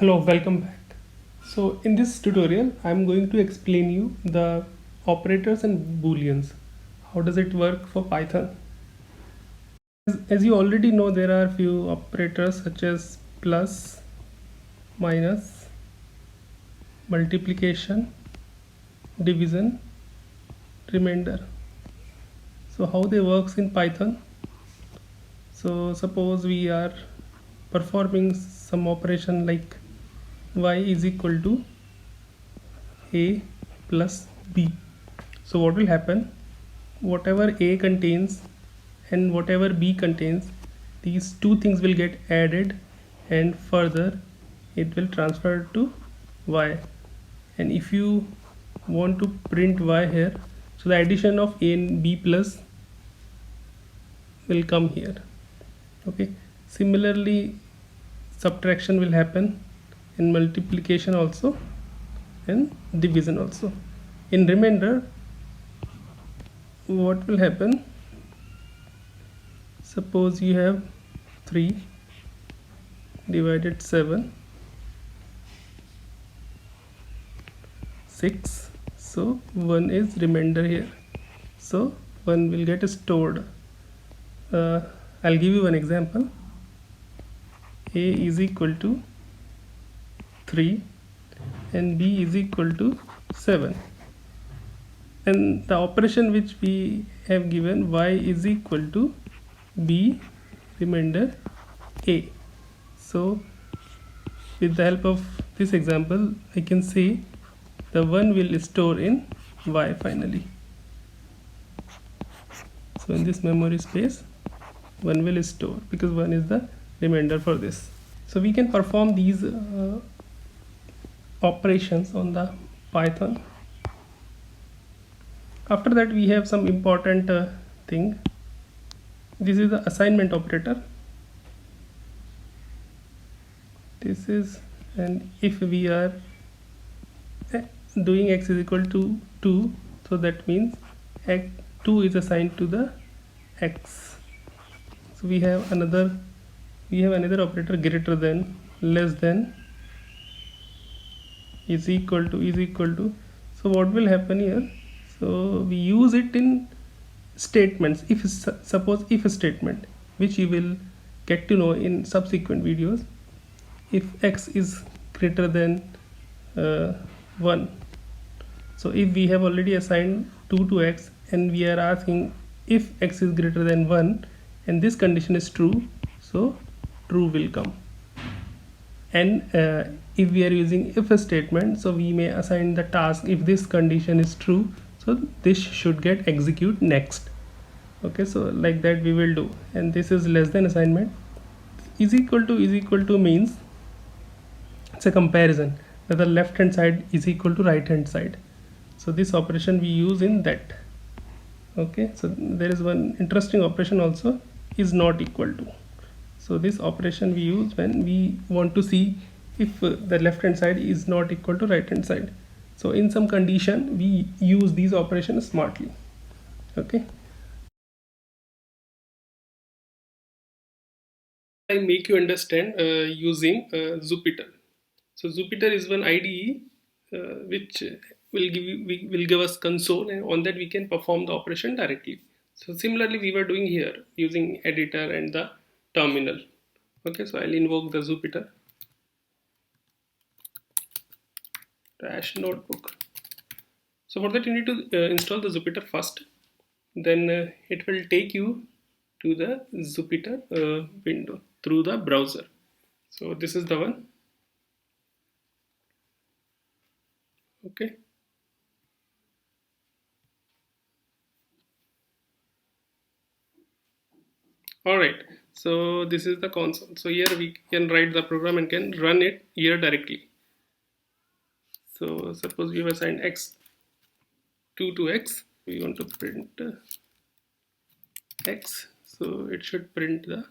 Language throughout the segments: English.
Hello, welcome back. So in this tutorial, I'm going to explain you the operators and booleans. How does it work for Python? As you already know, there are few operators such as plus, minus, multiplication, division, remainder. So how they works in Python? So suppose we are performing some operation like y is equal to a plus b. So what will happen? Whatever a contains and whatever b contains, these two things will get added, and further it will transfer to y. And if you want to print y here, so the addition of a and b plus will come here. Okay, similarly subtraction will happen in multiplication also and division also. In remainder, what will happen? Suppose you have 3 divided 7 6, so 1 is remainder here, so 1 will get stored. I'll give you an example. A is equal to 3 and b is equal to 7, and the operation which we have given, y is equal to b remainder a. So with the help of this example, I can say the 1 will store in y finally. So in this memory space, 1 will store because 1 is the remainder for this. So we can perform these operations on the Python. After that, we have some important thing. This is the assignment operator. This is, and if we are doing x is equal to 2, so that means 2 is assigned to the x. So we have another operator, greater than, less than, is equal to. So what will happen here? So we use it in statements. If suppose if a statement, which you will get to know in subsequent videos. If x is greater than 1, so if we have already assigned 2 to x and we are asking if x is greater than 1 and this condition is true, so true will come. And if we are using if a statement, so we may assign the task, if this condition is true, so this should get execute next. Okay, so like that we will do. And this is less than assignment. Is equal to means it's a comparison that the left hand side is equal to right hand side. So this operation we use in that. Okay, so there is one interesting operation also, is not equal to. So this operation we use when we want to see if the left hand side is not equal to right hand side. So in some condition we use these operations smartly. Okay, I make you understand using Jupyter. So Jupyter is one IDE which will give us console, and on that we can perform the operation directly. So similarly we were doing here using editor and the terminal. Okay, so I'll invoke the Jupyter dash notebook. So for that you need to install the Jupyter first, then it will take you to the Jupyter window through the browser. So this is the one. Okay, all right, so this is the console. So here we can write the program and can run it here directly. So suppose we have assigned x2 to x, we want to print x, so it should print the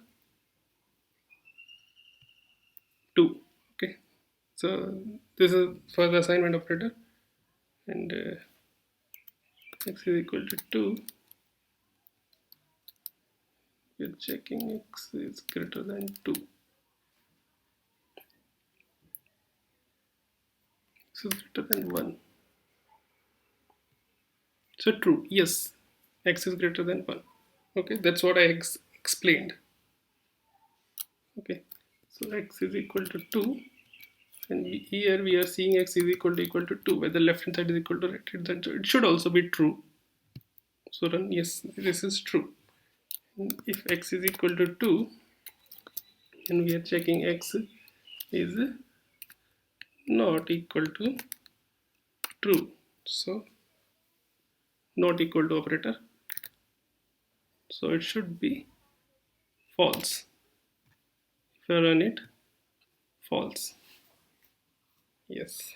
2. Okay, so this is for the assignment operator, and x is equal to 2, we're checking x is greater than 2. x is greater than 1. So true, yes, x is greater than 1. Okay, that's what I explained. Okay, so x is equal to 2, and here we are seeing x is equal to 2, where the left hand side is equal to right hand side, so it should also be true. So then yes, this is true. And if x is equal to 2, and we are checking x is not equal to true, so not equal to operator, so it should be false. If I run it, false. Yes.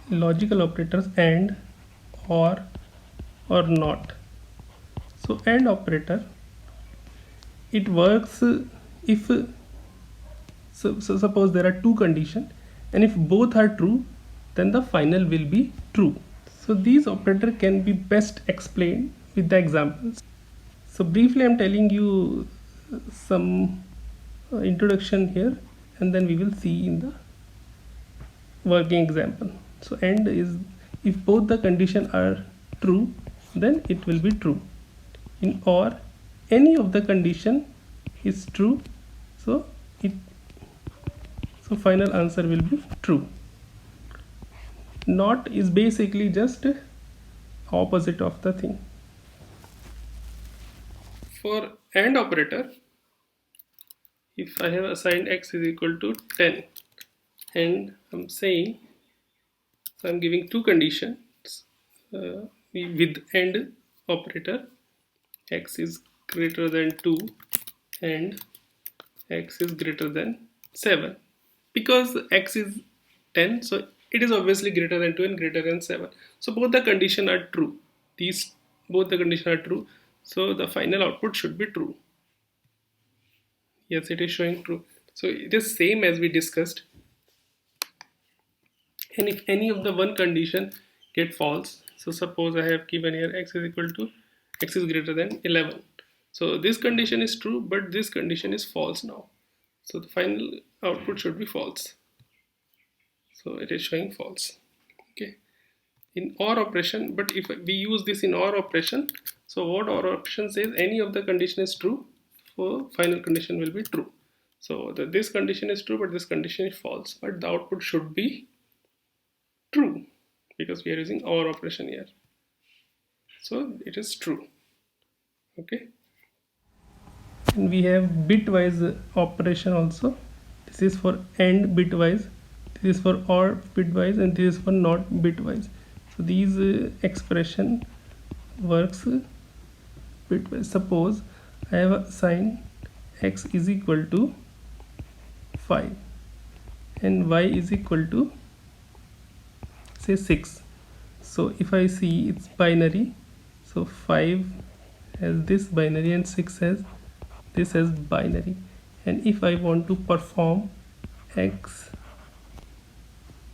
Logical operators and, or not. So AND operator, it works if, so suppose there are two conditions, and if both are true, then the final will be true. So these operator can be best explained with the examples. So briefly I'm telling you some introduction here, and then we will see in the working example. So AND is, if both the conditions are true, then it will be true. In OR, any of the condition is true, so final answer will be true. Not is basically just opposite of the thing. For AND operator, if I have assigned x is equal to 10, and I'm saying, so I'm giving two conditions with AND operator, x is greater than 2 and x is greater than 7. Because x is 10, so it is obviously greater than 2 and greater than 7. So both the conditions are true. Both the conditions are true, so the final output should be true. Yes, it is showing true. So it is same as we discussed. And if any of the one condition get false, so suppose I have given here x is greater than 11. So this condition is true, but this condition is false now. So the final output should be false. So it is showing false. Okay. In OR operation, but if we use this in OR operation, so what OR operation says, any of the condition is true, so final condition will be true. So this condition is true, but this condition is false, but the output should be true because we are using OR operation here. So it is true. Okay. And we have bitwise operation also. This is for AND bitwise, this is for OR bitwise, and this is for NOT bitwise. So these expression works bitwise. Suppose I have assigned x is equal to 5 and y is equal to say 6. So if I see it's binary, so 5 has this binary and 6 has this as binary. And if I want to perform x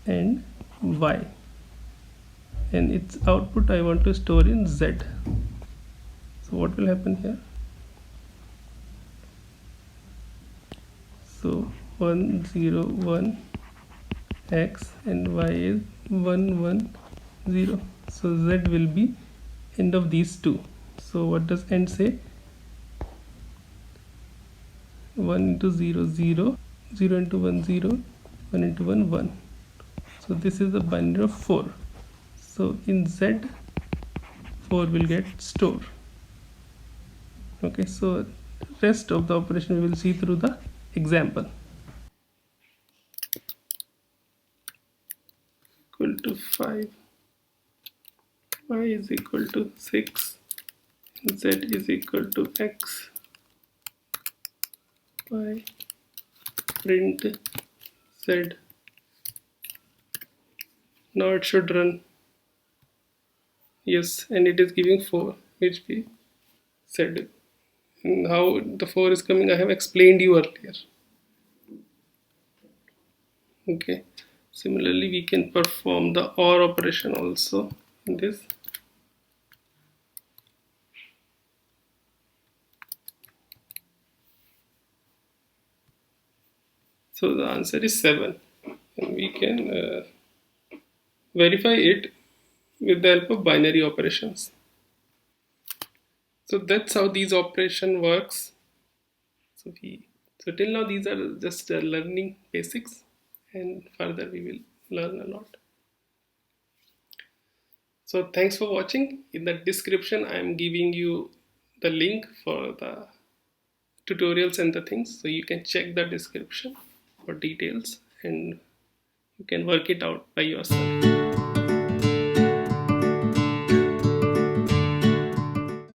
and y, and its output I want to store in z, so what will happen here? So 1 0 1 x and y is 1 1 0, so z will be end of these two. So what does end say? 1 into 0 0, 0 into 1 0, 1 into 1 1. So this is the binary of 4. So in z 4 will get stored. Okay, so rest of the operation we will see through the example. Equal to 5, y is equal to 6, z is equal to x, y, print z. Now it should run. Yes, and it is giving 4, which we said. And how the 4 is coming, I have explained you earlier. Okay, similarly we can perform the OR operation also in this. So the answer is 7. and we can verify it with the help of binary operations. So that's how these operation works. So we so till now these are just learning basics, and further we will learn a lot. So thanks for watching. In the description, I am giving you the link for the tutorials and the things, so you can check the description for details and you can work it out by yourself.